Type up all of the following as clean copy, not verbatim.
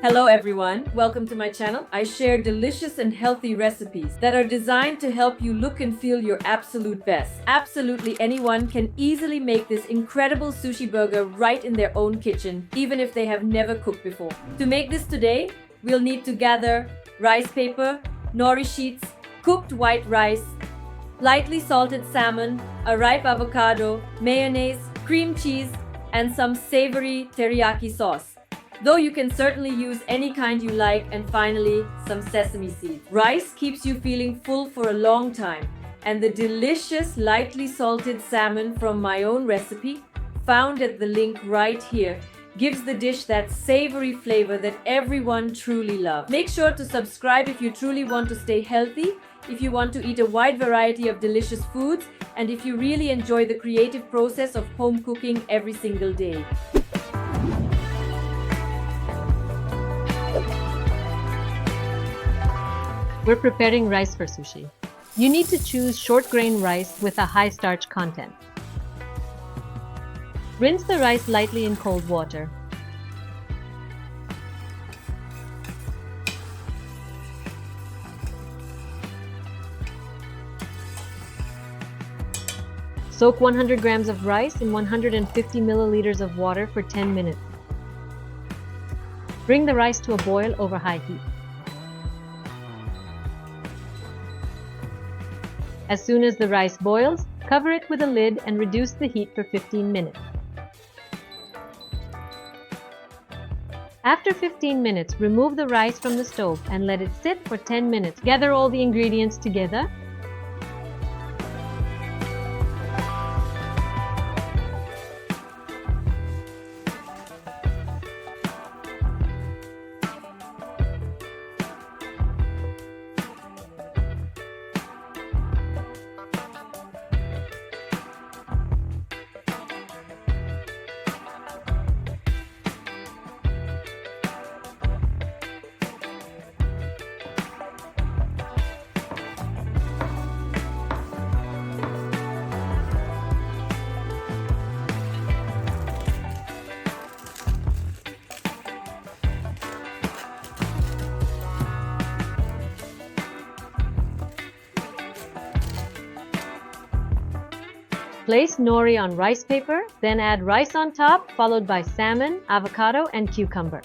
Hello everyone, welcome to my channel. I share delicious and healthy recipes that are designed to help you look and feel your absolute best. Absolutely anyone can easily make this incredible sushi burger right in their own kitchen, even if they have never cooked before. To make this today, we'll need to gather rice paper, nori sheets, cooked white rice, lightly salted salmon, a ripe avocado, mayonnaise, cream cheese, and some savory teriyaki sauce. Though you can certainly use any kind you like, and finally, some sesame seeds. Rice keeps you feeling full for a long time, and the delicious lightly salted salmon from my own recipe, found at the link right here, gives the dish that savory flavor that everyone truly loves. Make sure to subscribe if you truly want to stay healthy, if you want to eat a wide variety of delicious foods, and if you really enjoy the creative process of home cooking every single day. We're preparing rice for sushi. You need to choose short grain rice with a high starch content. Rinse the rice lightly in cold water. Soak 100 grams of rice in 150 milliliters of water for 10 minutes. Bring the rice to a boil over high heat. As soon as the rice boils, cover it with a lid and reduce the heat for 15 minutes. After 15 minutes, remove the rice from the stove and let it sit for 10 minutes. Gather all the ingredients together. Place nori on rice paper, then add rice on top, followed by salmon, avocado, and cucumber.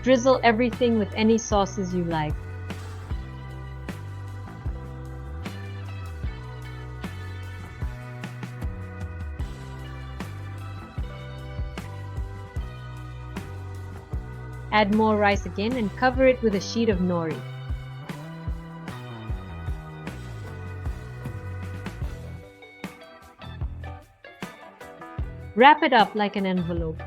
Drizzle everything with any sauces you like. Add more rice again and cover it with a sheet of nori. Wrap it up like an envelope.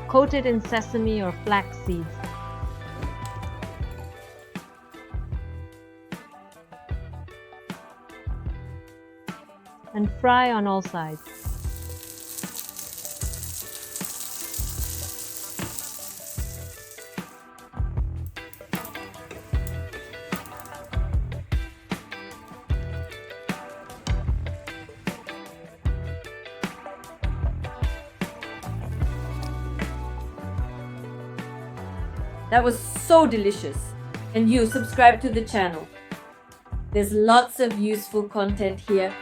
Coat it in sesame or flax seeds. And fry on all sides. That was so delicious. And you subscribe to the channel. There's lots of useful content here